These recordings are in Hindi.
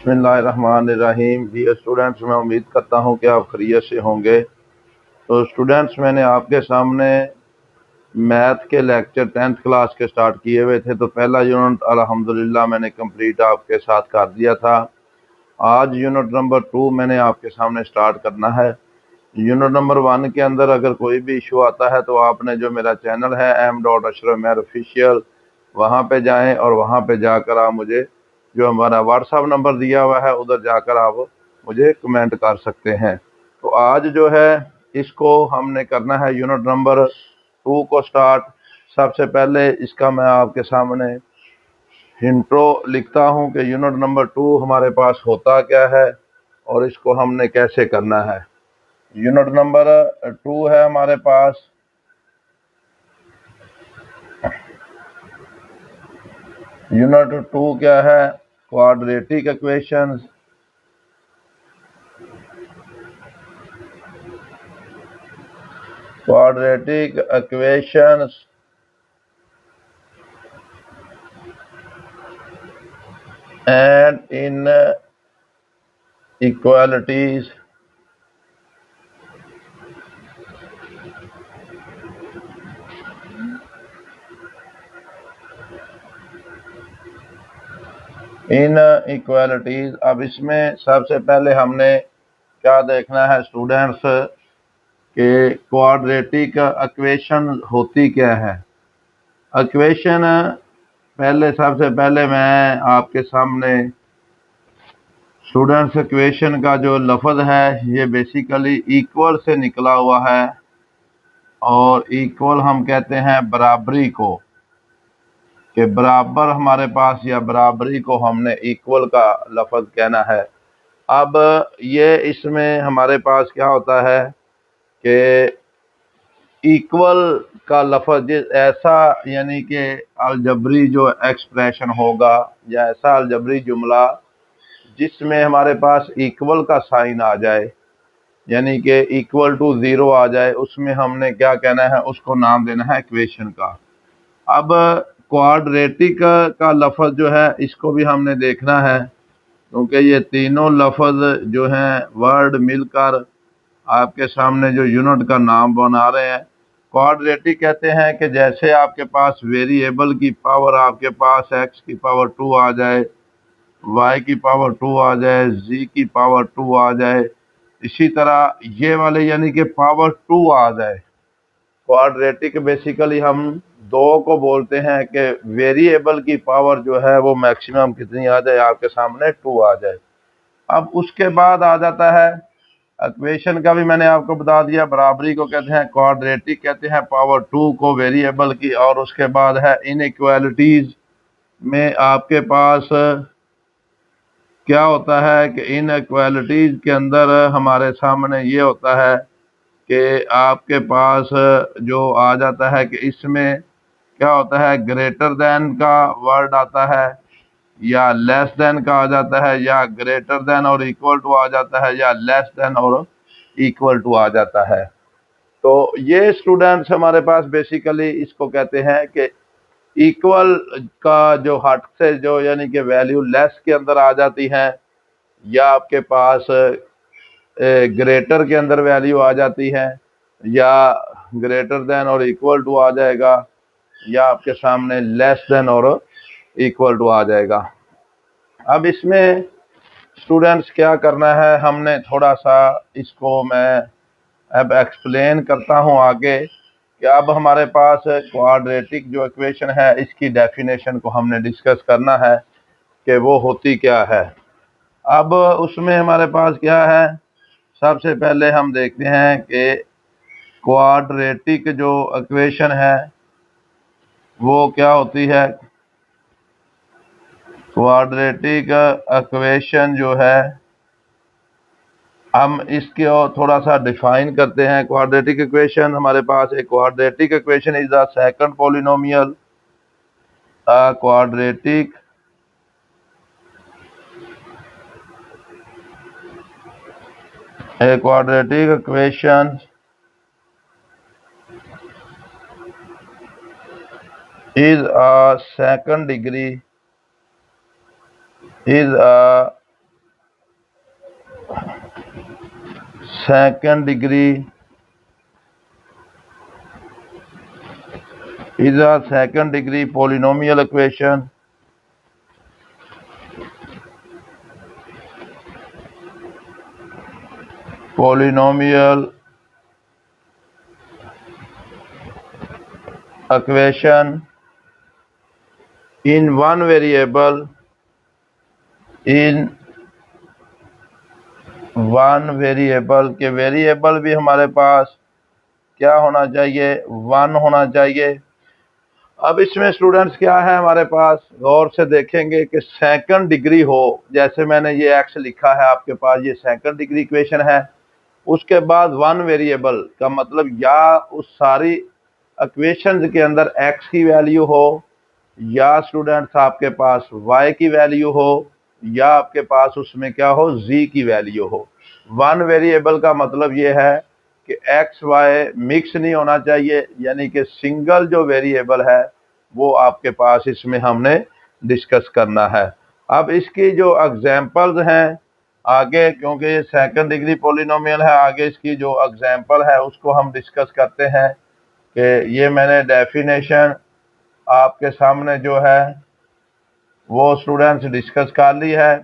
बिस्मिल्लाहिर्रहमानिर्रहीम। डियर स्टूडेंट्स, मैं उम्मीद करता हूं कि आप खैरियत से होंगे। तो स्टूडेंट्स, मैंने आपके सामने मैथ के लेक्चर 10th क्लास के स्टार्ट किए हुए थे। तो पहला यूनिट अल्हम्दुलिल्लाह मैंने कंप्लीट आपके साथ कर दिया था। आज यूनिट नंबर 2 मैंने आपके सामने स्टार्ट करना है। यूनिट नंबर 1 के अंदर अगर कोई भी इशू आता है तो आपने जो मेरा चैनल है m.ashraf वहाँ पे जाएं और वहाँ पे जाकर आप मुझे जो हमारा व्हाट्सएप नंबर दिया हुआ है उधर जाकर आप मुझे कमेंट कर सकते हैं। तो आज जो है इसको हमने करना है यूनिट नंबर 2 को स्टार्ट। सबसे पहले इसका मैं आपके सामने इंट्रो लिखता हूं कि यूनिट नंबर 2 हमारे पास होता क्या है और इसको हमने कैसे करना है। यूनिट नंबर 2 है हमारे पास। यूनिट 2 क्या है? Quadratic equations. Quadratic equations and inequalities inequalities. अब इसमें सबसे पहले हमने क्या देखना है स्टूडेंट्स कि क्वाड्रेटिक इक्वेशन होती क्या है। इक्वेशन पहले सबसे पहले मैं आपके सामने स्टूडेंट्स इक्वेशन का जो लफ्ज़ है ये बेसिकली इक्वल से निकला हुआ है और इक्वल हम कहते हैं बराबरी को, कि बराबर हमारे पास या बराबरी को हमने इक्वल का लफ्ज़ कहना है। अब ये इसमें हमारे पास क्या होता है कि इक्वल का लफ्ज़ ऐसा यानी कि अलजबरी जो एक्सप्रेशन होगा या ऐसा अलजबरी जुमला जिसमें हमारे पास इक्वल का साइन आ जाए यानी कि इक्वल टू 0 आ जाए, उसमें हमने क्या कहना है, उसको नाम देना है इक्वेशन का। अब क्वाड्रेटिक का लफ्ज़ जो है इसको भी हमने देखना है क्योंकि ये तीनों लफ्ज़ जो हैं वर्ड मिलकर आपके सामने जो यूनिट का नाम बना रहे हैं। क्वाड्रेटिक कहते हैं कि जैसे आपके पास वेरिएबल की पावर आपके पास x की पावर 2 आ जाए, y की पावर 2 आ जाए, z की पावर 2 आ जाए, इसी तरह ये वाले यानी कि पावर 2 आ जाए। क्वाड्रेटिक बेसिकली हम दो को बोलते हैं कि वेरिएबल की पावर जो है वो मैक्सिमम कितनी आ जाए, आपके सामने 2 आ जाए। अब उसके बाद आ जाता है इक्वेशन का भी मैंने आपको बता दिया। बराबरी को कहते हैं क्वाड्रेटिक कहते हैं पावर 2 को वेरिएबल की। और उसके बाद है इनइक्वालिटीज में आपके पास क्या होता है कि इनइक्वालिटीज के अंदर हमारे सामने ये होता है कि आपके पास जो आ जाता है कि इसमें क्या होता है, ग्रेटर देन का वर्ड आता है या लेस देन का आ जाता है या ग्रेटर देन और इक्वल टू आ जाता है या लेस देन और इक्वल टू आ जाता है। तो ये स्टूडेंट्स हमारे पास बेसिकली इसको कहते हैं कि इक्वल का जो हट से जो यानी कि वैल्यू लेस के अंदर आ जाती है या आपके पास ग्रेटर के अंदर वैल्यू आ जाती है या ग्रेटर देन और इक्वल टू आ जाएगा या आपके सामने लेस देन और इक्वल टू आ जाएगा। अब इसमें स्टूडेंट्स क्या करना है, हमने थोड़ा सा इसको मैं अब एक्सप्लेन करता हूँ आगे कि अब हमारे पास क्वाड्रेटिक जो इक्वेशन है इसकी डेफिनेशन को हमने डिस्कस करना है कि वो होती क्या है। अब उसमें हमारे पास क्या है, सबसे पहले हम देखते हैं कि क्वाड्रेटिक जो इक्वेशन है वो क्या होती है। क्वाड्रेटिक इक्वेशन जो है हम इसके और थोड़ा सा डिफाइन करते हैं। क्वाड्रेटिक इक्वेशन हमारे पास एक quadratic equation is the second polynomial quadratic equation is a second degree is a second degree is a second degree polynomial equation in one variable के वेरिएबल भी हमारे पास क्या होना चाहिए, 1 होना चाहिए। अब इसमें स्टूडेंट्स क्या है हमारे पास, गौर से देखेंगे कि सेकंड डिग्री हो, जैसे मैंने ये एक्स लिखा है आपके पास, ये सेकंड डिग्री इक्वेशन है। उसके बाद वन वेरिएबल का मतलब या उस सारी इक्वेशंस के अंदर एक्स की वैल्यू हो, या स्टूडेंट्स आपके पास वाई की वैल्यू हो, या आपके पास उसमें क्या हो, जी की वैल्यू हो। वन वेरिएबल का मतलब ये है कि एक्स वाई मिक्स नहीं होना चाहिए, यानी कि सिंगल जो वेरिएबल है वो आपके पास इसमें हमने डिस्कस करना है। अब इसकी जो एग्जांपल्स हैं आगे, क्योंकि ये सेकंड डिग्री पॉलिनोमियल है, आगे इसकी जो एग्जांपल है उसको हम डिस्कस करते हैं। कि ये मैंने डेफिनेशन आपके सामने जो है वो स्टूडेंट्स डिस्कस कर ली है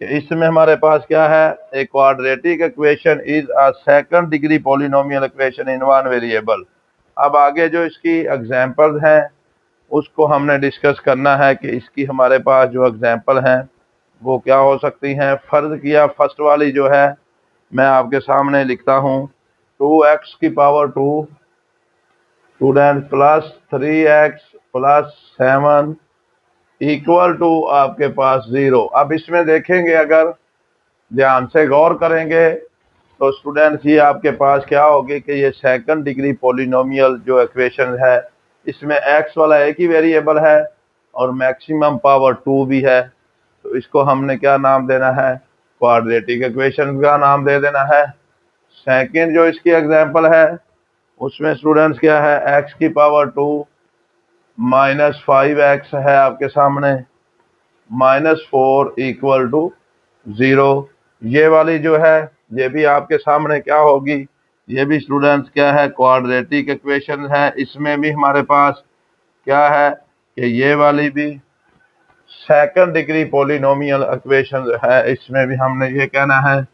कि इसमें हमारे पास क्या है, a quadratic equation is a second degree polynomial equation in one variable. अब आगे जो इसकी एग्जांपल्स हैं उसको हमने डिस्कस करना है कि इसकी हमारे पास जो एग्जांपल हैं वो क्या हो सकती हैं। फर्ज किया फर्स्ट वाली जो है मैं आपके सामने लिखता हूँ, 2x की power 2 student plus 3x plus 7 equal to आपके पास 0। अब इसमें देखेंगे, अगर ध्यान से गौर करेंगे तो स्टूडेंट्स ये आपके पास क्या होगी कि ये सेकंड डिग्री पॉलिनोमियल जो इक्वेशन है इसमें x वाला एक ही वेरिएबल है और मैक्सिमम पावर 2 भी है, तो इसको हमने क्या नाम देना है, क्वाड्रेटिक इक्वेशन का नाम दे देना है। सेकंड जो इसकी एग्जांपल है उसमें स्टूडेंट्स क्या है, x की पावर 2 माइनस 5x है आपके सामने, -4 इक्वल टू 0। ये वाली जो है ये भी आपके सामने क्या होगी, ये भी स्टूडेंट्स क्या है, क्वाड्रेटिक इक्वेशन है। इसमें भी हमारे पास क्या है कि ये वाली भी सेकंड डिग्री पॉलिनोमियल इक्वेशन है, इसमें भी हमने ये कहना है।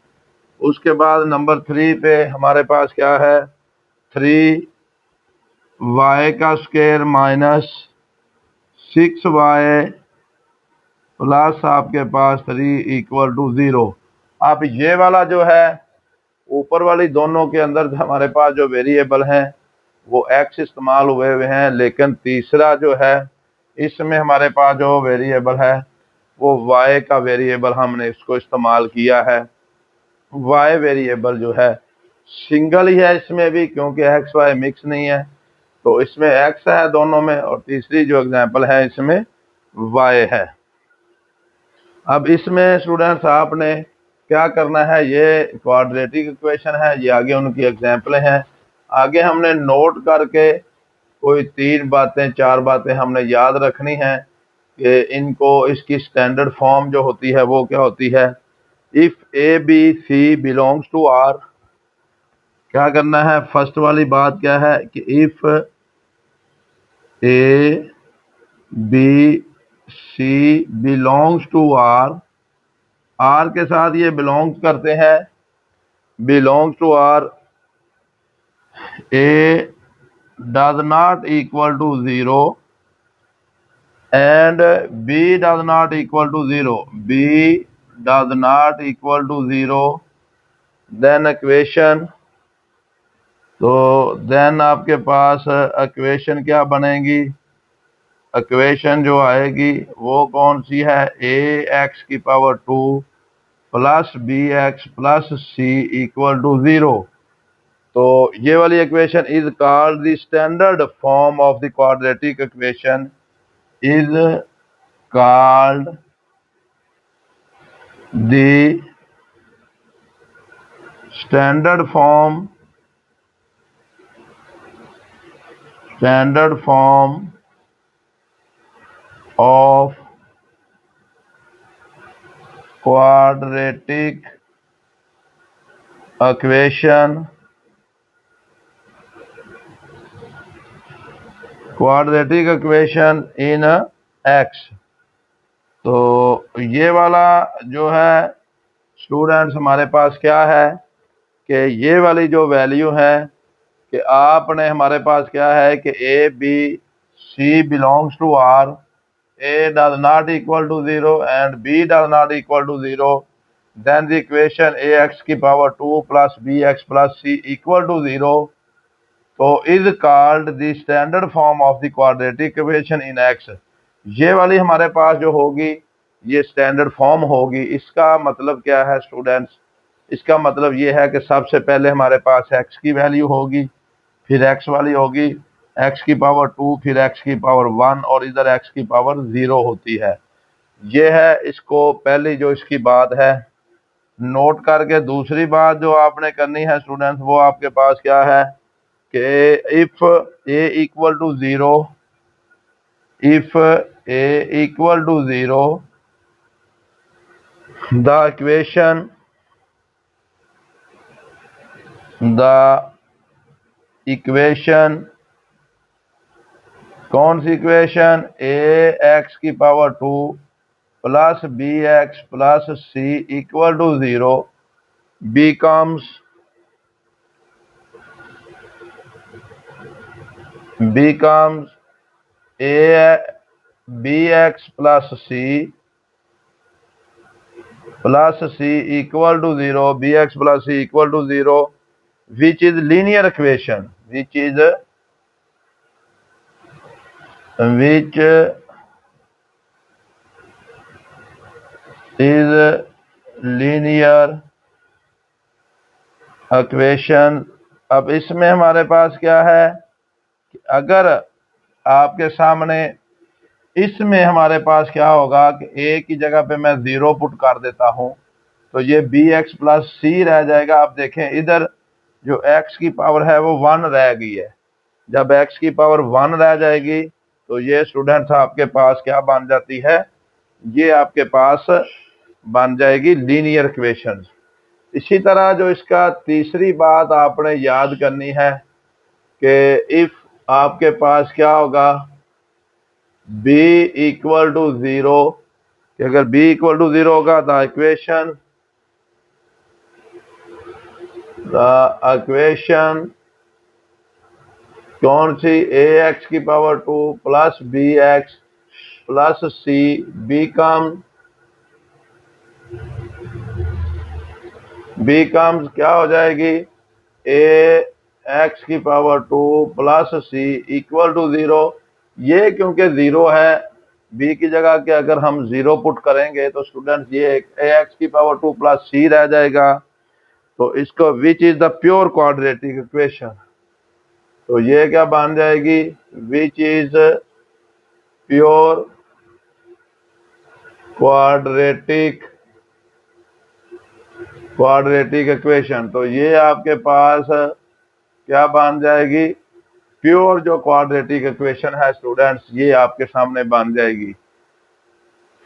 उसके बाद नंबर 3 पे हमारे पास क्या है, 3y का स्क्वायर माइनस 6y प्लस आपके पास 3 इक्वल टू 0। अब ये वाला जो है ऊपर वाली दोनों के अंदर हमारे पास जो वेरिएबल हैं वो x इस्तेमाल हुए हैं, लेकिन तीसरा जो है इसमें हमारे पास जो वेरिएबल है वो y का वेरिएबल हमने इसको इस्तेमाल किया है। y वेरिएबल जो है सिंगल ही है इसमें भी, क्योंकि x y मिक्स नहीं है, तो इसमें x है दोनों में, और तीसरी जो एग्जांपल है इसमें y है। अब इसमें स्टूडेंट्स आपने क्या करना है, ये क्वाड्रेटिक इक्वेशन है, ये आगे उनकी एग्जांपल हैं। आगे हमने नोट करके कोई 3 बातें 4 बातें हमने याद रखनी है कि इनको, इसकी स्टैंडर्ड फॉर्म जो होती है वो क्या होती है, if a b c belongs to r. क्या करना है, फर्स्ट वाली बात क्या है कि if a b c belongs to r, r के साथ ये बिलोंग्स करते हैं, belongs to r, a does not equal to 0 and b does not equal to 0, b does not equal to 0, then equation, तो देन आपके पास इक्वेशन क्या बनेगी, इक्वेशन जो आएगी वो कौन सी है, ए एक्स की power 2 plus B x plus C equal to 0। तो ये वाली equation is called the standard form of the quadratic equation, is called the standard form of quadratic equation quadratic equation in x. तो ये वाला जो है स्टूडेंट्स हमारे पास क्या है कि ये वाली जो वैल्यू है कि आपने हमारे पास क्या है कि a b c belongs to r, a does not equal to 0 and b does not equal to 0, then the equation ax की power 2 plus bx plus c equal to 0 so is called the standard form of the quadratic equation in x। ये वाली हमारे पास जो होगी ये स्टैंडर्ड फॉर्म होगी। इसका मतलब क्या है स्टूडेंट्स? इसका मतलब ये है कि सबसे पहले हमारे पास x की वैल्यू होगी, फिर x वाली होगी x की पावर 2, फिर x की पावर 1 और इधर x की पावर 0 होती है। ये है इसको पहली जो इसकी बात है नोट करके। दूसरी बात जो आपने करनी है स्टूडेंट्स वो आपके पास क्या है कि if a equal to 0, if a equal to 0 the equation कौन सी इक्वेशन? ए एक्स की power 2 plus B x plus C equal to 0 becomes a bx plus c equal to 0, bx plus c equal to 0, which is linear equation, which is linear equation। अब इसमें हमारे पास क्या है कि अगर आपके सामने इसमें हमारे पास क्या होगा कि a की जगह पे मैं 0 पुट कर देता हूं तो ये bx प्लस सी रह जाएगा। आप देखें इधर जो x की पावर है वो 1 रह गई है। जब x की पावर 1 रह जाएगी तो ये स्टूडेंट्स आपके पास क्या बन जाती है? ये आपके पास बन जाएगी लीनियर इक्वेशन। इसी तरह जो इसका तीसरी बात आपने याद करनी है कि इफ आपके पास क्या होगा b इक्वल टू 0, कि अगर b इक्वल टू 0 होगा द इक्वेशन कौन सी? ए एक्स की power 2 plus B x plus C becomes क्या हो जाएगी? ए एक्स की power 2 plus C equal to 0। ये क्योंकि 0 है b की जगह के अगर हम 0 पुट करेंगे तो स्टूडेंट्स ये ए एक्स की पावर 2 प्लस सी रह जाएगा। तो इसको which is the pure quadratic equation, तो ये क्या बन जाएगी? Which is pure quadratic equation. तो ये आपके पास क्या बन जाएगी? प्योर जो क्वाड्रेटिक इक्वेशन है स्टूडेंट्स ये आपके सामने बन जाएगी।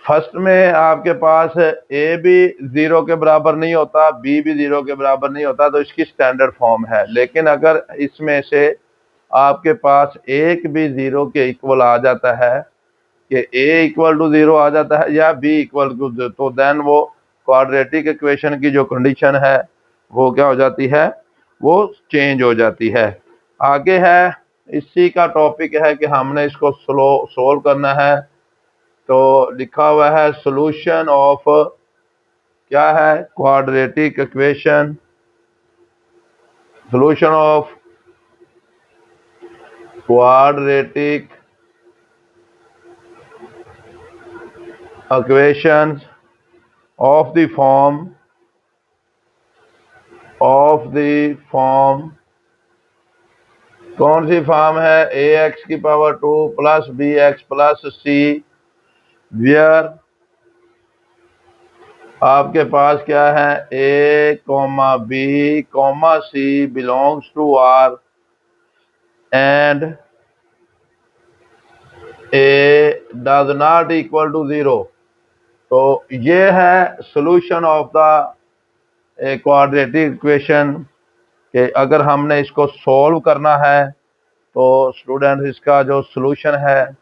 फर्स्ट में आपके पास ए भी 0 के बराबर नहीं होता, बी भी 0 के बराबर नहीं होता, तो इसकी स्टैंडर्ड फॉर्म है। लेकिन अगर इसमें से आपके पास एक भी 0 के इक्वल आ जाता है कि a इक्वल टू 0 आ जाता है या b इक्वल टू 0, तो देन वो क्वाड्रेटिक इक्वेशन की जो कंडीशन है वो क्या हो जाती है? वो चेंज हो जाती है। आगे है इसी का टॉपिक है कि हमने इसको सोल्व करना है। तो लिखा हुआ है सॉल्यूशन ऑफ क्या है? Quadratic equation, solution of quadratic equations of the form कौन सी फॉर्म है? ए एक्स की power 2 plus B x plus C, where आपके पास क्या है? A comma B comma C belongs to R and A does not equal to 0। तो ये है सॉल्यूशन ऑफ द एक क्वाड्रेटिक इक्वेशन के अगर हमने इसको सॉल्व करना है तो स्टूडेंट इसका जो सॉल्यूशन है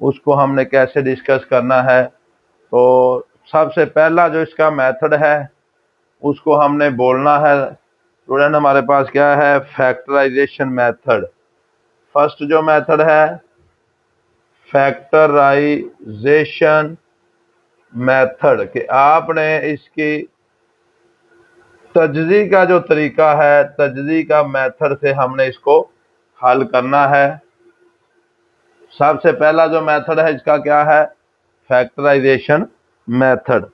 उसको हमने कैसे डिस्कस करना है। तो सबसे पहला जो इसका मेथड है उसको हमने बोलना है स्टूडेंट, हमारे पास क्या है, फैक्टराइजेशन मेथड। फर्स्ट जो मेथड है फैक्टराइजेशन मेथड, कि आपने इसकी तजदी का जो तरीका है, तजदी का मेथड से हमने इसको हल करना है। सबसे पहला जो मेथड है इसका क्या है, फैक्टराइजेशन मेथड।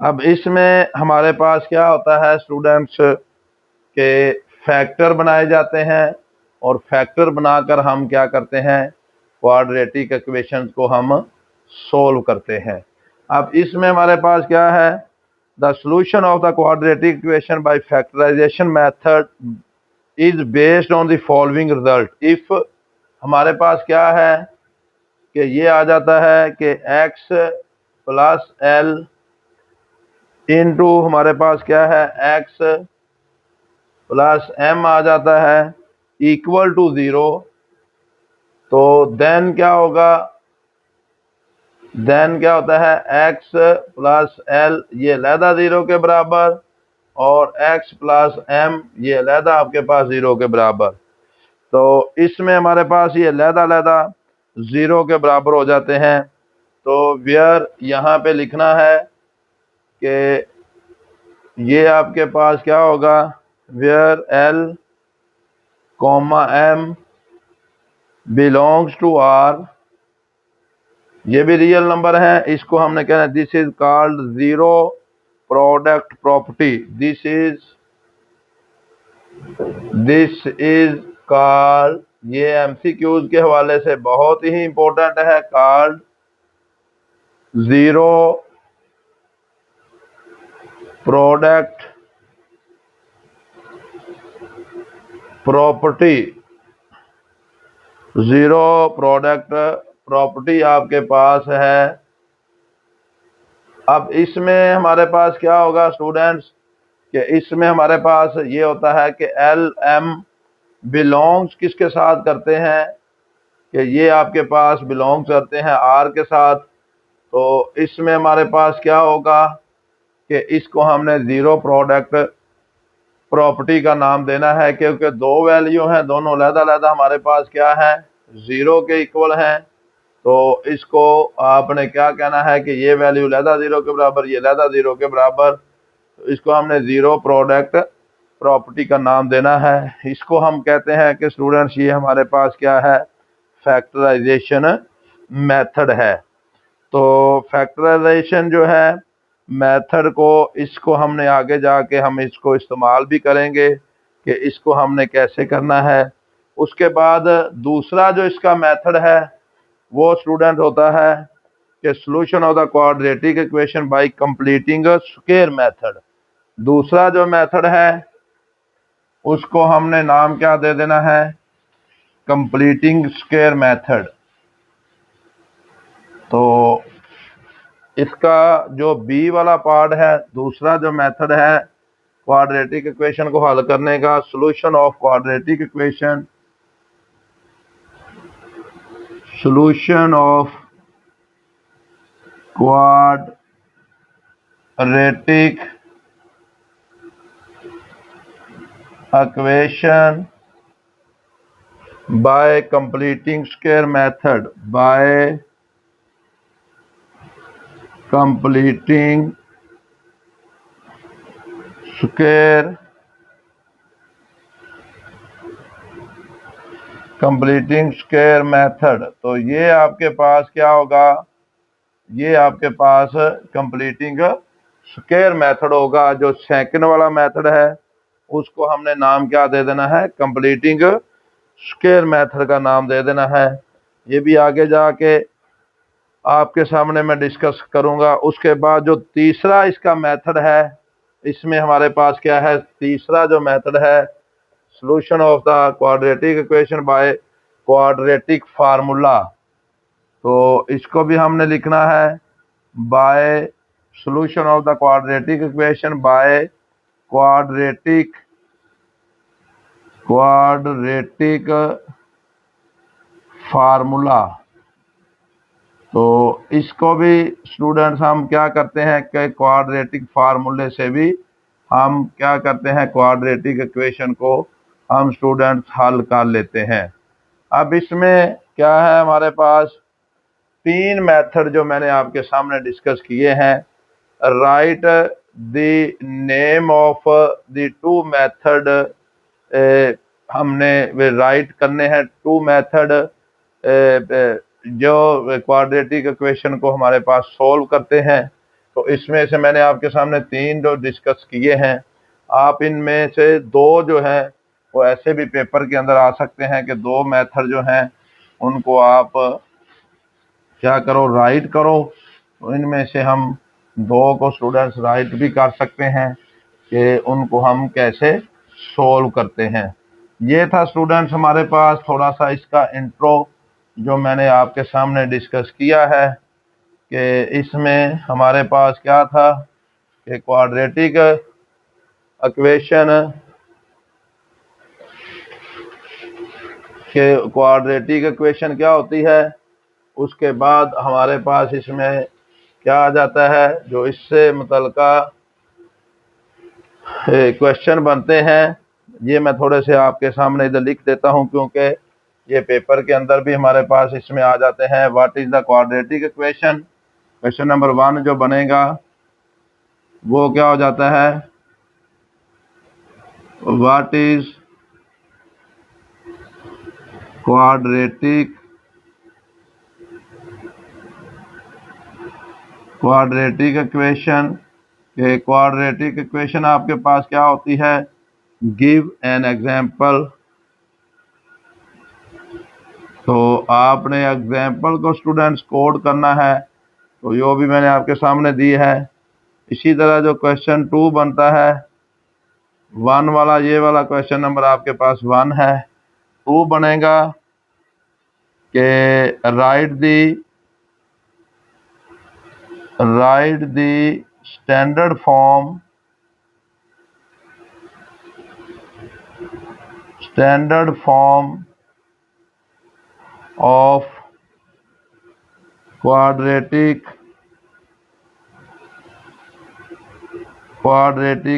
अब इसमें हमारे पास क्या होता है स्टूडेंट्स के फैक्टर बनाए जाते हैं और फैक्टर बनाकर हम क्या करते हैं, क्वाड्रेटिक इक्वेशन को हम सोल्व करते हैं। अब इसमें हमारे पास क्या है, the solution of the quadratic equation by factorisation method is based on the following result. If हमारे पास क्या है कि ये आ जाता है कि x प्लस एल इंटू हमारे पास क्या है x प्लस m आ जाता है इक्वल टू 0, तो देन क्या होगा, देन क्या होता है x प्लस एल ये लहदा 0 के बराबर और x प्लस m ये लहदा आपके पास 0 के बराबर। तो इसमें हमारे पास ये लहदा लहदा 0 के बराबर हो जाते हैं। तो वेयर यहाँ पे लिखना है कि ये आपके पास क्या होगा, where l comma m belongs to r, ये भी रियल नंबर है, इसको हमने कहना है this is called zero product property. This is called, ये एमसीक्यूज के हवाले से बहुत ही इंपॉर्टेंट है, called zero product property. Zero product property आपके पास है। अब इसमें हमारे पास क्या होगा स्टूडेंट्स, कि इसमें हमारे पास ये होता है कि एल एम बिलोंग्स किसके साथ करते हैं, कि ये आपके पास बिलोंग करते हैं आर के साथ। तो इसमें हमारे पास क्या होगा कि इसको हमने जीरो प्रोडक्ट प्रॉपर्टी का नाम देना है, क्योंकि दो वैल्यू हैं, दोनों अलग अलग हमारे पास क्या है, जीरो के इक्वल हैं। तो इसको आपने क्या कहना है कि ये वैल्यू लहदा 0 के बराबर, ये लहदा 0 के बराबर, तो इसको हमने जीरो प्रोडक्ट प्रॉपर्टी का नाम देना है। इसको हम कहते हैं कि स्टूडेंट्स ये हमारे पास क्या है, फैक्टराइजेशन मेथड है। तो फैक्टराइजेशन जो है मेथड को, इसको हमने आगे जाके हम इसको इस्तेमाल भी करेंगे कि इसको हमने कैसे करना है। उसके बाद दूसरा जो इसका मेथड है वो स्टूडेंट होता है कि solution of the quadratic equation bye completing square method. दूसरा जो मेथड है उसको हमने नाम क्या दे देना है, कंप्लीटिंग स्क्वायर मेथड। तो इसका जो बी वाला पार्ट है, दूसरा जो मेथड है क्वाड्रेटिक इक्वेशन को हल करने का, solution of quadratic equation, solution of quadratic equation bye completing square method, bye completing square, completing square method. तो ये आपके पास क्या होगा, ये आपके पास कंप्लीटिंग स्क्वायर मेथड होगा। जो सेकंड वाला मेथड है उसको हमने नाम क्या दे देना है, कंप्लीटिंग स्क्वायर मेथड का नाम दे देना है। ये भी आगे जाके आपके सामने मैं डिस्कस करूंगा। उसके बाद जो तीसरा इसका मेथड है, इसमें हमारे पास क्या है, तीसरा जो मेथड है solution of the quadratic equation by quadratic formula. तो इसको भी हमने लिखना है by solution of the quadratic equation by quadratic formula. तो इसको भी स्टूडेंट्स हम क्या करते हैं कि क्वाड्रेटिक फार्मूले से भी हम क्या करते हैं, क्वाड्रेटिक इक्वेशन को हम स्टूडेंट्स हल कर लेते हैं। अब इसमें क्या है, हमारे पास तीन मेथड जो मैंने आपके सामने डिस्कस किए हैं। Right the name of the two method, हमने राइट करने हैं टू मेथड जो क्वाड्रेटिक इक्वेशन को हमारे पास सॉल्व करते हैं। तो इसमें से मैंने आपके सामने तीन जो डिस्कस किए हैं, आप इनमें से दो जो हैं वो ऐसे भी पेपर के अंदर आ सकते हैं कि दो मेथड जो हैं उनको आप क्या करो, राइट करो। तो इनमें से हम दो को स्टूडेंट्स राइट भी कर सकते हैं कि उनको हम कैसे सोल्व करते हैं। ये था स्टूडेंट्स हमारे पास थोड़ा सा इसका इंट्रो जो मैंने आपके सामने डिस्कस किया है कि इसमें हमारे पास क्या था कि क्वाड्रेटिक इक्वेशन क्या होती है। उसके बाद हमारे पास इसमें क्या आ जाता है, जो इससे मुतल्लिका क्वेश्चन बनते हैं। ये मैं थोड़े से आपके सामने इधर लिख देता हूं क्योंकि ये पेपर के अंदर भी हमारे पास इसमें आ जाते हैं। What is the quadratic equation. Question number 1 जो बनेगा वो क्या हो जाता है, what is quadratic equation. Quadratic equation आपके पास क्या होती है, गिव एन एग्जाम्पल। तो आपने एग्जाम्पल को स्टूडेंट्स कोड करना है, तो यो भी मैंने आपके सामने दी है। इसी तरह जो क्वेश्चन 2 बनता है 1 वाला, ये वाला क्वेश्चन नंबर आपके पास 1 है। 2 बनेगा कि right the standard form of quadratic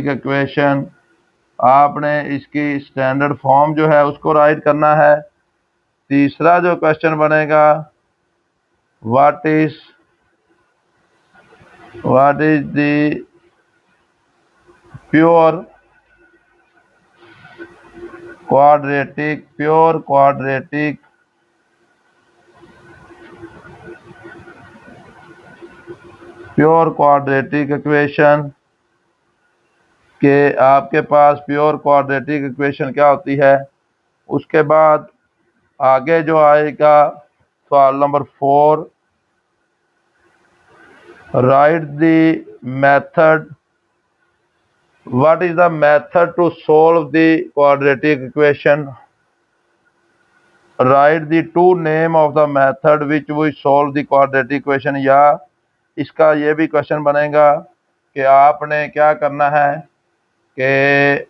equation. आपने इसकी स्टैंडर्ड फॉर्म जो है उसको राइट करना है। तीसरा जो क्वेश्चन बनेगा, what is the pure quadratic equation के आपके पास प्योर क्वाड्रेटिक इक्वेशन क्या होती है। उसके बाद आगे जो आएगा सवाल number 4, write the method, what is the method to solve the quadratic equation. Write the two name of the method which we solve the quadratic equation. या इसका ये भी क्वेश्चन बनेगा कि आपने क्या करना है कि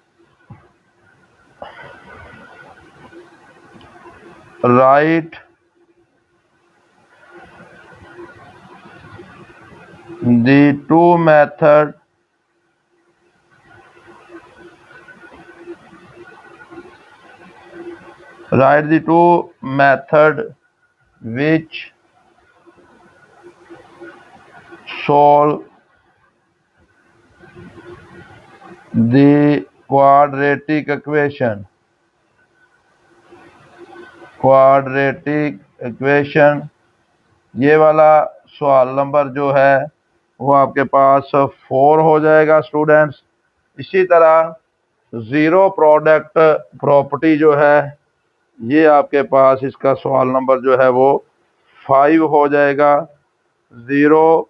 right the to method which solve the quadratic equation। ये वाला सवाल नंबर जो है वो आपके पास 4 हो जाएगा स्टूडेंट्स। इसी तरह ज़ीरो प्रोडक्ट प्रॉपर्टी जो है ये आपके पास इसका सवाल नंबर जो है वो 5 हो जाएगा। Zero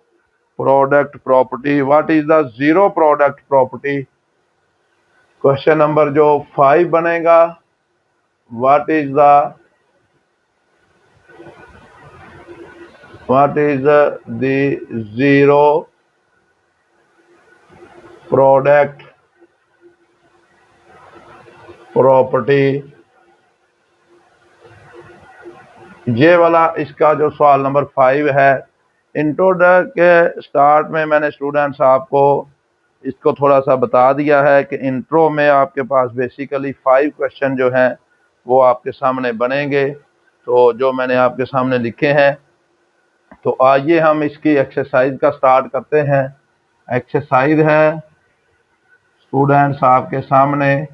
product property, what is the zero product property. Question number जो 5 बनेगा, what is the zero product property, ये वाला इसका जो सवाल नंबर 5 है। इंट्रोडक्ट के स्टार्ट में मैंने स्टूडेंट्स आपको इसको थोड़ा सा बता दिया है कि इंट्रो में आपके पास बेसिकली 5 क्वेश्चन जो हैं वो आपके सामने बनेंगे, तो जो मैंने आपके सामने लिखे हैं। तो आइए हम इसकी एक्सरसाइज का स्टार्ट करते हैं। एक्सरसाइज है स्टूडेंट्स आपके सामने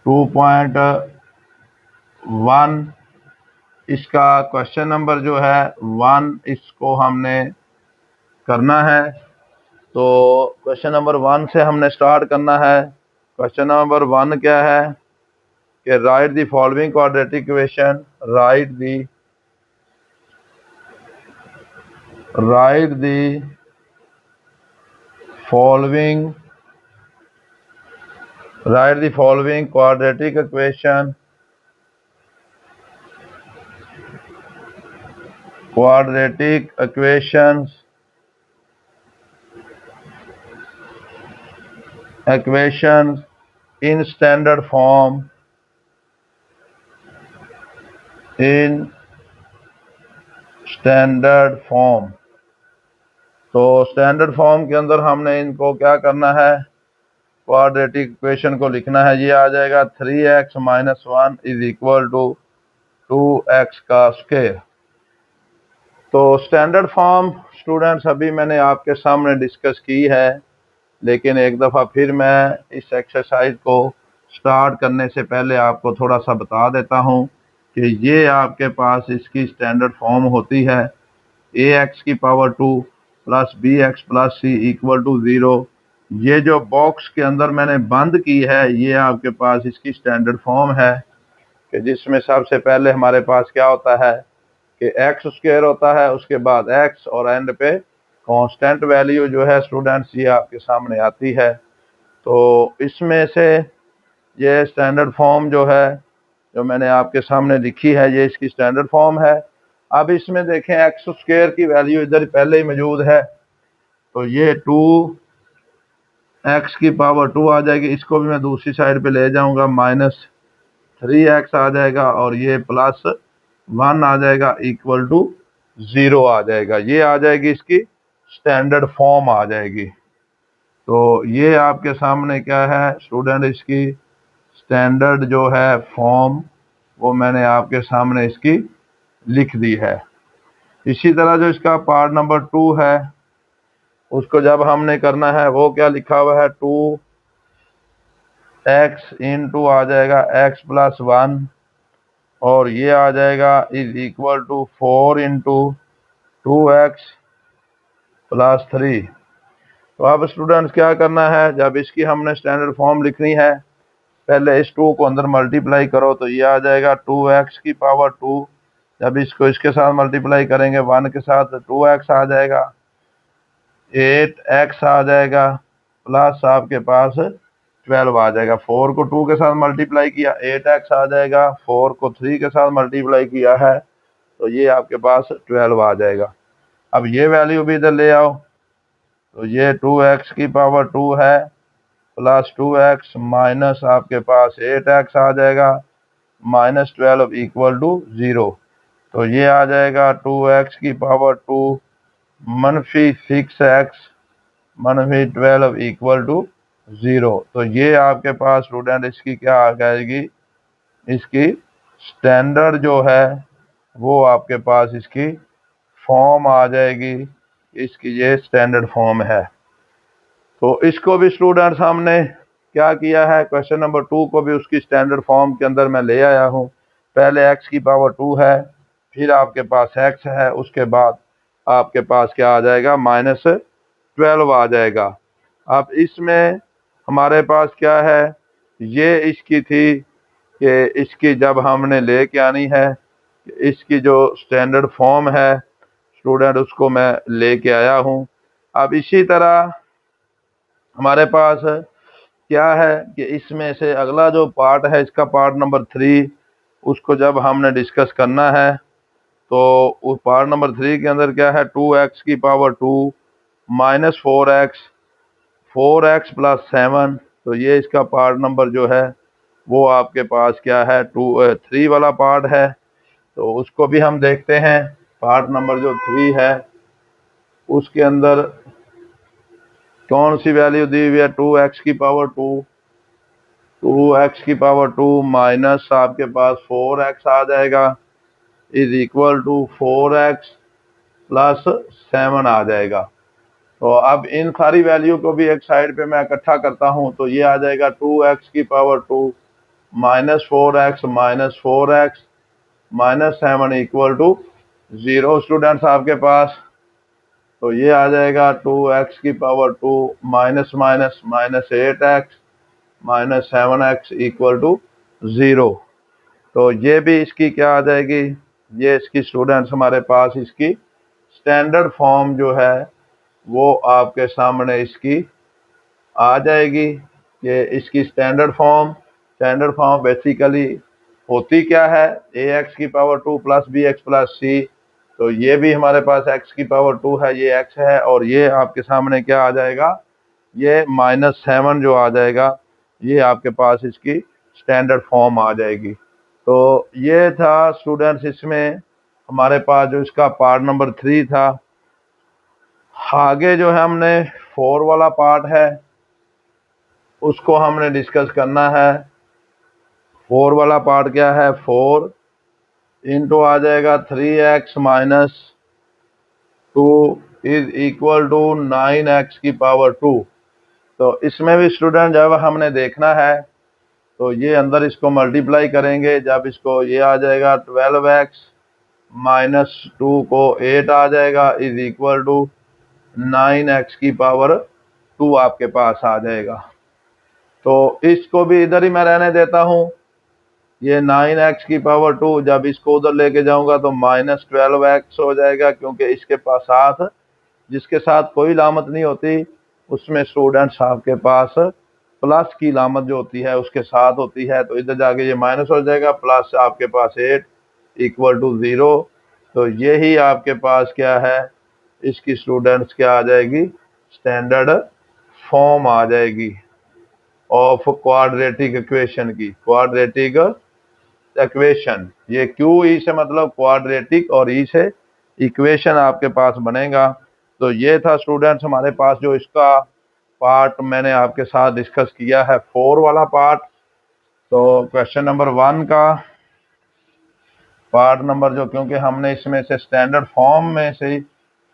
2.1, इसका क्वेश्चन नंबर जो है 1, इसको हमने करना है। तो क्वेश्चन नंबर 1 से हमने स्टार्ट करना है। क्वेश्चन नंबर 1 क्या है कि right the following quadratic equation, write the following quadratic equation, equations in standard form, तो स्टैंडर्ड फॉर्म के अंदर हमने इनको क्या करना है, क्वाड्रेटिक इक्वेशन को लिखना है। ये आ जाएगा 3x - 1 = 2x का स्क्वायर। तो स्टैंडर्ड फॉर्म स्टूडेंट्स अभी मैंने आपके सामने डिस्कस की है, लेकिन एक दफ़ा फिर मैं इस एक्सरसाइज को स्टार्ट करने से पहले आपको थोड़ा सा बता देता हूँ कि ये आपके पास इसकी स्टैंडर्ड फॉर्म होती है ax⁴ + bx + c = 0। ये जो बॉक्स के अंदर मैंने बंद की है ये आपके पास इसकी स्टैंडर्ड फॉर्म है, कि जिसमें सबसे पहले हमारे पास क्या होता है कि x² होता है, उसके बाद x और एंड पे कांस्टेंट वैल्यू जो है स्टूडेंट्स ये आपके सामने आती है। तो इसमें से ये स्टैंडर्ड फॉर्म जो है जो मैंने आपके सामने लिखी है ये इसकी स्टैंडर्ड फॉर्म है। अब इसमें देखें x² की वैल्यू इधर पहले ही मौजूद है, तो ये 2x⁴ आ जाएगी। इसको भी मैं दूसरी साइड पे ले जाऊंगा, -3x आ जाएगा और ये +1 आ जाएगा = 0 आ जाएगा। ये आ जाएगी इसकी स्टैंडर्ड फॉर्म आ जाएगी। तो ये आपके सामने क्या है स्टूडेंट, इसकी स्टैंडर्ड जो है फॉर्म वो मैंने आपके सामने इसकी लिख दी है। इसी तरह जो इसका पार्ट नंबर 2 है उसको जब हमने करना है वो क्या लिखा हुआ है, 2x * आ जाएगा x + 1 और ये आ जाएगा = 4 * 2x + 3। तो अब स्टूडेंट्स क्या करना है, जब इसकी हमने स्टैंडर्ड फॉर्म लिखनी है पहले इस 2 को अंदर मल्टीप्लाई करो तो ये आ जाएगा 2x⁴। जब इसको इसके साथ मल्टीप्लाई करेंगे 1 के साथ तो 2x आ जाएगा, 8x आ जाएगा प्लस आपके पास 12 आ जाएगा। 4 को 2 के साथ मल्टीप्लाई किया 8x आ जाएगा, 4 को 3 के साथ मल्टीप्लाई किया है तो ये आपके पास 12 आ जाएगा। अब ये वैल्यू भी इधर ले आओ, तो ये 2x⁴ है प्लस 2x माइनस आपके पास 8x आ जाएगा -12 = 0। तो ये आ जाएगा 2x⁴ -6x -12 = 0। तो ये आपके पास स्टूडेंट इसकी क्या आ जाएगी, इसकी स्टैंडर्ड जो है वो आपके पास इसकी फॉर्म आ जाएगी, इसकी ये स्टैंडर्ड फॉर्म है। तो इसको भी स्टूडेंट्स हमने क्या किया है, क्वेश्चन नंबर 2 को भी उसकी स्टैंडर्ड फॉर्म के अंदर मैं ले आया हूँ। पहले x⁴ है, फिर आपके पास x है, उसके बाद आपके पास क्या आ जाएगा -12 आ जाएगा। अब इसमें हमारे पास क्या है, ये इसकी थी कि इसकी जब हमने ले के आनी है, इसकी जो स्टैंडर्ड फॉर्म है स्टूडेंट उसको मैं ले के आया हूँ। अब इसी तरह हमारे पास क्या है कि इसमें से अगला जो पार्ट है इसका पार्ट नंबर 3, उसको जब हमने डिस्कस करना है तो उस पार्ट नंबर 3 के अंदर क्या है 2x⁴ -4x + 7, तो ये इसका पार्ट नंबर जो है वो आपके पास क्या है 3 वाला पार्ट है। तो उसको भी हम देखते हैं। पार्ट नंबर जो 3 है उसके अंदर कौन सी वैल्यू दी हुई है, 2x की पावर 2, 2x की पावर 2 माइनस आपके पास 4x आ जाएगा, is equal to 4x plus 7 आ जाएगा। तो अब इन सारी वैल्यू को भी एक साइड पे मैं इकट्ठा करता हूं, तो ये आ जाएगा 2x की power 2 minus 4x minus 4x minus 7 equal to 0 students आपके पास। तो ये आ जाएगा 2x की power 2 minus minus minus 8x minus 7x equal to 0। तो ये भी इसकी क्या आ जाएगी, ये इसकी स्टूडेंट्स हमारे पास इसकी स्टैंडर्ड फॉर्म जो है वो आपके सामने इसकी आ जाएगी। कि इसकी स्टैंडर्ड फॉर्म बेसिकली होती क्या है, ax की power 2 plus bx plus c। तो ये भी हमारे पास x की पावर 2 है, ये x है, और ये आपके सामने क्या आ जाएगा, ये -7 जो आ जाएगा, ये आपके पास इसकी स्टैंडर्ड फॉर्म आ जाएगी। तो ये था स्टूडेंट्स इसमें हमारे पास जो इसका पार्ट नंबर 3 था। आगे जो है हमने 4 वाला पार्ट है उसको हमने डिस्कस करना है। 4 वाला पार्ट क्या है, 4 इंटू आ जाएगा 3x minus 2 is equal to 9x की पावर 2। तो इसमें भी स्टूडेंट जब हमने देखना है तो ये अंदर इसको मल्टीप्लाई करेंगे, जब इसको ये आ जाएगा 12x माइनस 2 को 8 आ जाएगा इज इक्वल टू 9x की पावर 2 आपके पास आ जाएगा। तो इसको भी इधर ही मैं रहने देता हूँ। ये 9x की पावर 2 जब इसको उधर लेके जाऊंगा तो -12x हो जाएगा, क्योंकि इसके पास साथ जिसके साथ कोई लामत नहीं होती उसमें स्टूडेंट्स आपके पास प्लस की लामत जो होती है उसके साथ होती है। तो इधर जाके ये माइनस हो जाएगा, प्लस आपके पास 8 इक्वल टू 0। तो यही आपके पास क्या है, इसकी स्टूडेंट्स क्या आ जाएगी, स्टैंडर्ड फॉर्म आ जाएगी ऑफ क्वाड्रेटिक इक्वेशन की। क्वाड्रेटिक इक्वेशन, ये क्यू ई से मतलब क्वाड्रेटिक और ई से इक्वेशन आपके पास बनेगा। तो ये था स्टूडेंट्स हमारे पास जो इसका पार्ट मैंने आपके साथ डिस्कस किया है, 4 वाला पार्ट। तो क्वेश्चन नंबर 1 का पार्ट नंबर जो, क्योंकि हमने इसमें से स्टैंडर्ड फॉर्म में से ही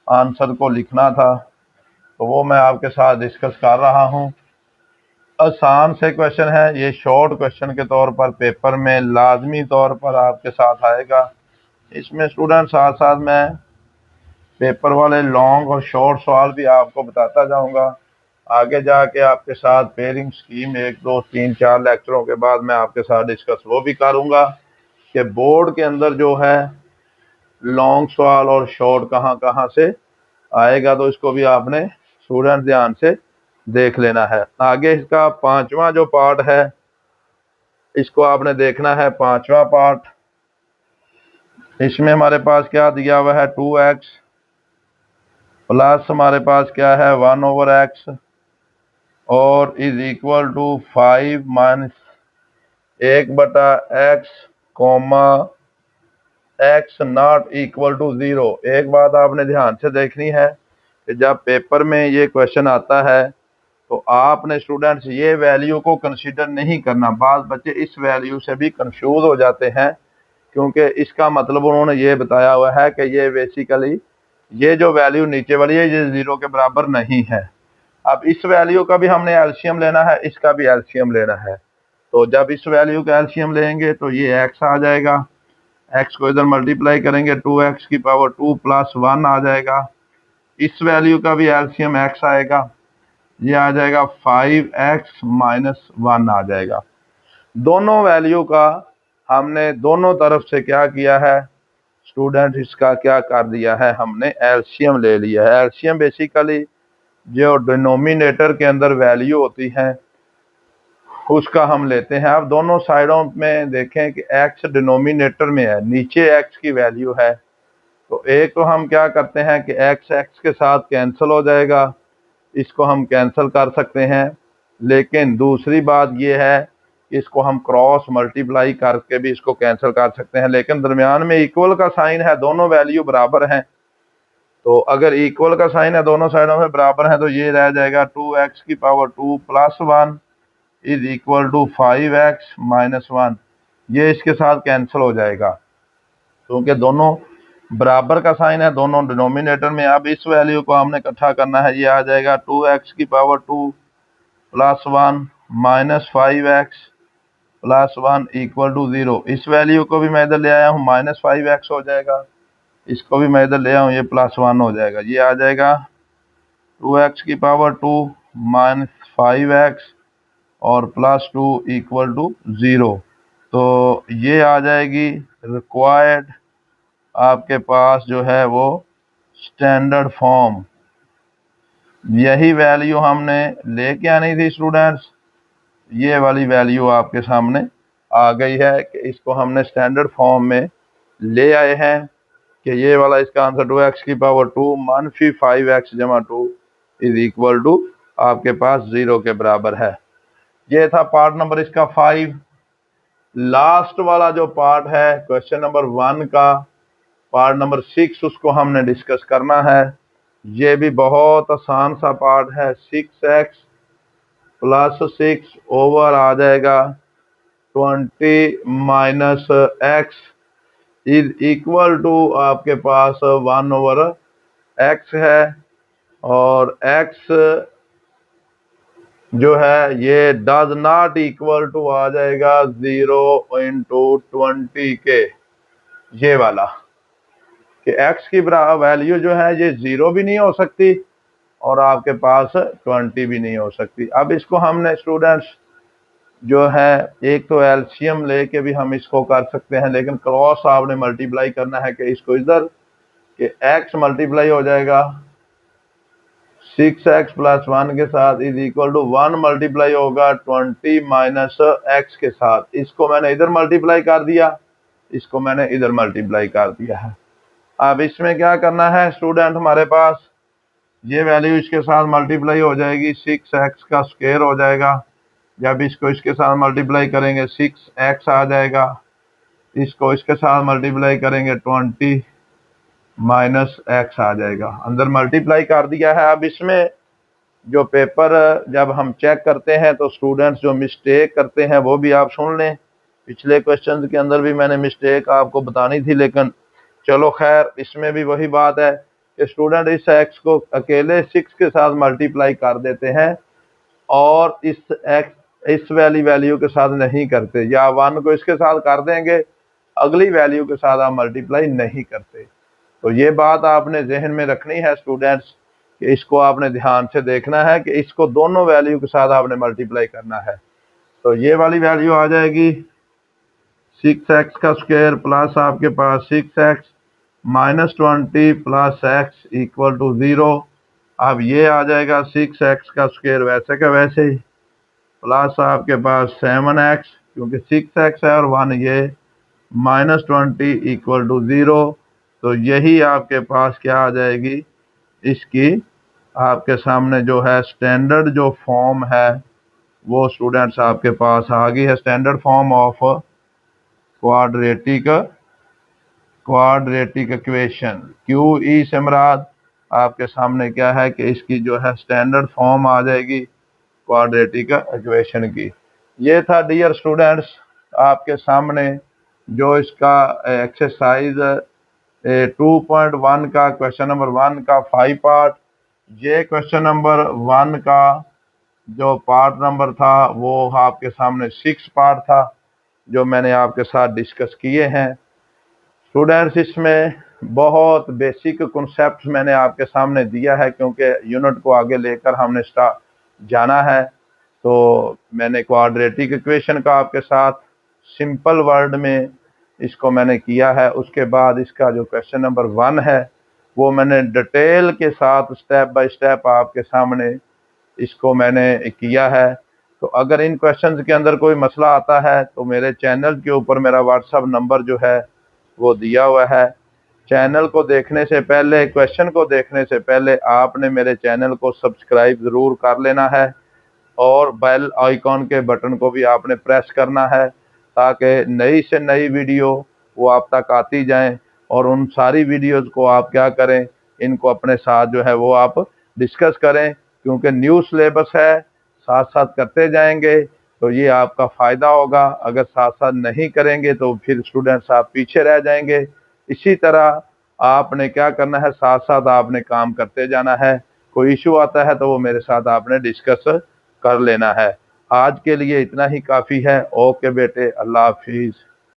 आंसर को लिखना था, तो वो मैं आपके साथ डिस्कस कर रहा हूँ। आसान से क्वेश्चन है, ये शॉर्ट क्वेश्चन के तौर पर पेपर में लाजमी तौर पर आपके साथ आएगा। इसमें स्टूडेंट साथ साथ मैं पेपर वाले लॉन्ग और शॉर्ट सवाल भी आपको बताता जाऊंगा। आगे जाके आपके साथ पेयरिंग स्कीम 1 2 3 4 लेक्चरों के बाद मैं आपके साथ डिस्कस वो भी करूंगा कि बोर्ड के अंदर जो है लॉन्ग सवाल और शॉर्ट कहाँ कहाँ से आएगा। तो इसको भी आपने स्टूडेंट ध्यान से देख लेना है। आगे इसका 5वां जो पार्ट है इसको आपने देखना है। 5वां पार्ट, इसमें हमारे पास क्या दिया हुआ है, 2x प्लस हमारे पास क्या है 1/x और is equal to 5 minus 1/x comma x not equal to 0। एक बात आपने ध्यान से देखनी है कि जब पेपर में ये क्वेश्चन आता है तो आपने स्टूडेंट्स ये वैल्यू को कंसीडर नहीं करना। बाद बच्चे इस वैल्यू से भी कंफ्यूज हो जाते हैं, क्योंकि इसका मतलब उन्होंने ये बताया हुआ है कि ये बेसिकली ये जो वैल्यू नीचे वाली है ये 0 के बराबर नहीं है। अब इस वैल्यू का भी हमने एलसीएम लेना है, इसका भी एलसीएम लेना है। तो जब इस वैल्यू का एलसीएम लेंगे तो ये x आ जाएगा, x को इधर मल्टीप्लाई करेंगे 2x की पावर 2 प्लस 1 आ जाएगा। इस वैल्यू का भी एलसीएम x आएगा, ये आ जाएगा 5x माइनस 1 आ जाएगा। दोनों वैल्यू का हमने दोनों तरफ से क्या किया है स्टूडेंट, इसका क्या कर दिया है, हमने एलसीएम ले लिया है। एलसीएम बेसिकली जो डिनोमिनेटर के अंदर वैल्यू होती है उसका हम लेते हैं। अब दोनों साइडों में देखें कि x डिनोमिनेटर में है, नीचे x की वैल्यू है, तो एक तो हम क्या करते हैं कि x के साथ कैंसिल हो जाएगा, इसको हम कैंसिल कर सकते हैं। लेकिन दूसरी बात ये है कि इसको हम क्रॉस मल्टीप्लाई करके भी इसको कैंसिल कर सकते हैं, लेकिन दरमियान में इक्वल का साइन है, दोनों वैल्यू बराबर हैं। तो अगर इक्वल का साइन है, दोनों साइडों में बराबर है, तो ये रह जाएगा 2x की power 2 plus 1 is equal to 5x minus 1। ये इसके साथ कैंसिल हो जाएगा क्योंकि दोनों बराबर का साइन है दोनों डिनोमिनेटर में। अब इस वैल्यू को हमने इकट्ठा करना है, ये आ जाएगा 2x की power 2 plus 1 minus 5x plus 1 equal to 0। इस वैल्यू को भी मैं इधर ले आया हूँ, माइनस 5x हो जाएगा, इसको भी मैं इधर ले आया हूँ, ये प्लस 1 हो जाएगा। ये आ जाएगा 2x की पावर 2 माइनस 5x और प्लस 2 इक्वल टू 0। तो ये आ जाएगी रिक्वायर्ड आपके पास जो है वो स्टैंडर्ड फॉर्म। यही वैल्यू हमने लेके आनी थी स्टूडेंट्स, ये वाली वैल्यू आपके सामने आ गई है कि इसको हमने स्टैंडर्ड फॉर्म में ले आए हैं कि ये वाला इसका आंसर 2x की पावर 2 माइनस 5x जमा 2 इज इक्वल टू आपके पास 0 के बराबर है। ये था पार्ट नंबर इसका 5। लास्ट वाला जो पार्ट है क्वेश्चन नंबर 1 का, पार्ट नंबर 6, उसको हमने डिस्कस करना है। ये भी बहुत आसान सा पार्ट है। 6x प्लस 6 ओवर आ जाएगा 20 minus x is equal to आपके पास 1 ओवर x है, और x जो है ये डज नॉट इक्वल टू आ जाएगा 0 इंटू 20 के, ये वाला कि x की वैल्यू जो है ये 0 भी नहीं हो सकती और आपके पास 20 भी नहीं हो सकती। अब इसको हमने स्टूडेंट्स जो है एक तो एलसीएम लेके भी हम इसको कर सकते हैं, लेकिन क्रॉस आपने मल्टीप्लाई करना है कि इसको इधर कि x मल्टीप्लाई हो जाएगा 6x प्लस 1 के साथ इज इक्वल टू 1 मल्टीप्लाई होगा 20 माइनस x के साथ। इसको मैंने इधर मल्टीप्लाई कर दिया, इसको मैंने इधर मल्टीप्लाई कर दिया है। अब इसमें क्या करना है स्टूडेंट, हमारे पास ये वैल्यू इसके साथ मल्टीप्लाई हो जाएगी, 6x का स्क्वायर हो जाएगा। जब इसको इसके साथ मल्टीप्लाई करेंगे 6x आ जाएगा, इसको इसके साथ मल्टीप्लाई करेंगे 20 माइनस x आ जाएगा। अंदर मल्टीप्लाई कर दिया है। अब इसमें जो पेपर जब हम चेक करते हैं तो स्टूडेंट्स जो मिस्टेक करते हैं वो भी आप सुन लें। पिछले क्वेश्चन के अंदर भी मैंने मिस्टेक आपको बतानी थी, लेकिन चलो खैर इसमें भी वही बात है कि स्टूडेंट इस x को अकेले 6 के साथ मल्टीप्लाई कर देते हैं और इस वाली वैल्यू के साथ नहीं करते, या 1 को इसके साथ कर देंगे, अगली वैल्यू के साथ आप मल्टीप्लाई नहीं करते। तो ये बात आपने जहन में रखनी है स्टूडेंट्स कि इसको आपने ध्यान से देखना है कि इसको दोनों वैल्यू के साथ आपने मल्टीप्लाई करना है। तो ये वाली वैल्यू आ जाएगी 6x का स्क्वायर प्लस आपके पास 6x minus 20 plus x equal to 0। अब ये आ जाएगा 6x का स्क्वायर वैसे का वैसे ही प्लस आपके पास 7x, क्योंकि 6x है और 1 ये, माइनस 20 इक्वल टू 0। तो यही आपके पास क्या आ जाएगी, इसकी आपके सामने जो है स्टैंडर्ड जो फॉर्म है वो स्टूडेंट्स आपके पास आ गई है। Standard form of quadratic equation, QE से मुराद आपके सामने क्या है कि इसकी जो है स्टैंडर्ड फॉर्म आ जाएगी क्वाड्रेटिक इक्वेशन की। ये था डियर स्टूडेंट्स आपके सामने जो इसका एक्सरसाइज 2.1 का क्वेश्चन नंबर 1 का 5 पार्ट। ये क्वेश्चन नंबर 1 का जो पार्ट नंबर था वो आपके सामने 6 पार्ट था जो मैंने आपके साथ डिस्कस किए हैं। स्टूडेंट्स इसमें बहुत बेसिक कॉन्सेप्ट्स मैंने आपके सामने दिया है क्योंकि यूनिट को आगे लेकर हमने जाना है। तो मैंने क्वाड्रेटिक इक्वेशन का आपके साथ सिंपल वर्ड में इसको मैंने किया है। उसके बाद इसका जो क्वेश्चन नंबर 1 है वो मैंने डिटेल के साथ स्टेप बाय स्टेप आपके सामने इसको मैंने किया है। तो अगर इन क्वेश्चंस के अंदर कोई मसला आता है तो मेरे चैनल के ऊपर मेरा व्हाट्सअप नंबर जो है वो दिया हुआ है। चैनल को देखने से पहले, क्वेश्चन को देखने से पहले आपने मेरे चैनल को सब्सक्राइब ज़रूर कर लेना है और बेल आइकॉन के बटन को भी आपने प्रेस करना है ताकि नई से नई वीडियो वो आप तक आती जाएं। और उन सारी वीडियोस को आप क्या करें, इनको अपने साथ जो है वो आप डिस्कस करें, क्योंकि न्यू सिलेबस है, साथ साथ करते जाएंगे तो ये आपका फ़ायदा होगा। अगर साथ साथ नहीं करेंगे तो फिर स्टूडेंट्स आप पीछे रह जाएंगे। इसी तरह आपने क्या करना है, साथ साथ आपने काम करते जाना है। कोई इशू आता है तो वो मेरे साथ आपने डिस्कस कर लेना है। आज के लिए इतना ही काफ़ी है। ओके बेटे, अल्लाह हाफिज़।